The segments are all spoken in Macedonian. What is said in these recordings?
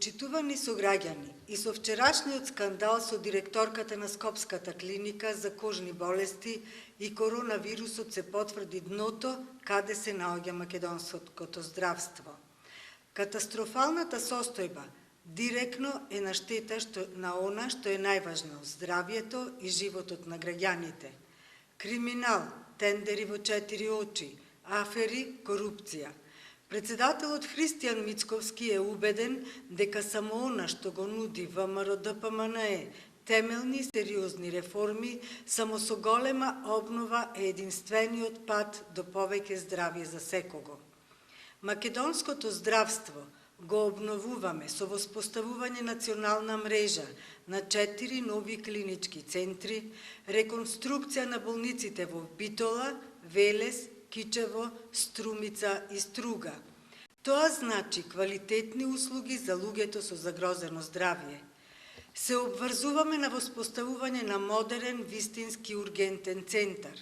Почитувани сограѓани, и со вчерашниот скандал со директорката на Скопската клиника за кожни болести и коронавирусот се потврди дното каде се наоѓа македонското здравство. Катастрофалната состојба директно е на штета на она што е најважно, здравието и животот на граѓаните. Криминал, тендери во 4 очи, афери, корупција. Председателот Христијан Мицковски е убеден дека само она што го нуди ВМРО-ДПМНЕ, темелни и сериозни реформи, само со голема обнова е единствениот пат до повеќе здравје за секого. Македонското здравство го обновуваме со воспоставување национална мрежа на 4 нови клинички центри, реконструкција на болниците во Битола, Велес, Кичево, Струмица и Струга. Тоа значи квалитетни услуги за луѓето со загрозено здравје. Се обврзуваме на воспоставување на модерен вистински ургентен центар.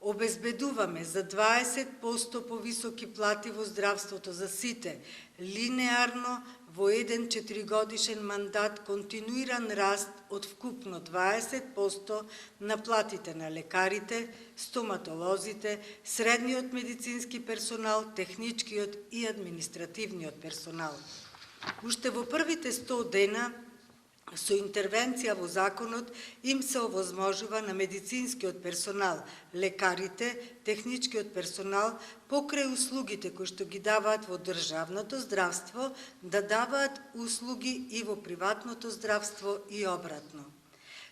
Обезбедуваме за 20% повисоки плати во здравството за сите, линеарно во еден 4-годишен мандат континуиран раст од вкупно 20% на платите на лекарите, стоматолозите, средниот медицински персонал, техничкиот и административниот персонал. Уште во првите 100 дена со интервенција во законот им се овозможува на медицинскиот персонал, лекарите, техничкиот персонал, покрај услугите кои што ги даваат во државното здравство, да даваат услуги и во приватното здравство и обратно.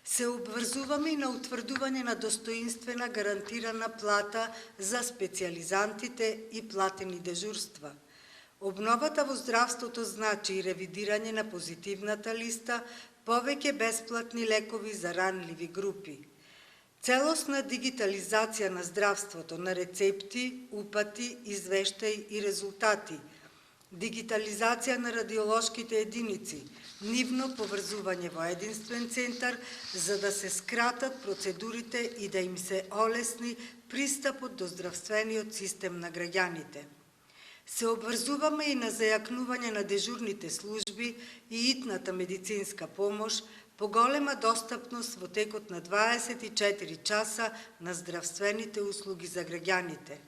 Се обврзуваме и на утврдување на достоинствена гарантирана плата за специјализантите и платени дежурства. Обновата во здравството значи и ревидирање на позитивната листа, повеќе бесплатни лекови за ранливи групи. Целосна дигитализација на здравството, на рецепти, упати, извештаи и резултати. Дигитализација на радиолошките единици, нивно поврзување во единствен центар, за да се скратат процедурите и да им се олесни пристапот до здравствениот систем на граѓаните. Се обврзуваме и на зајакнување на дежурните служби и итната медицинска помош, поголема достапност во текот на 24 часа на здравствените услуги за граѓаните.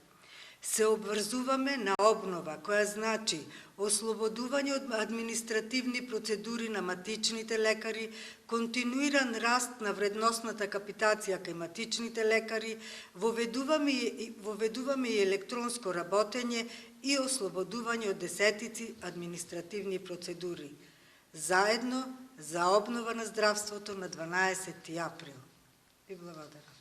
Се обврзуваме на обнова, која значи ослободување од административни процедури на матичните лекари, континуиран раст на вредносната капитација кај матичните лекари, воведуваме и електронско работење и ослободување од десетици административни процедури. Заедно за обнова на здравството на 12 април. И благодарам.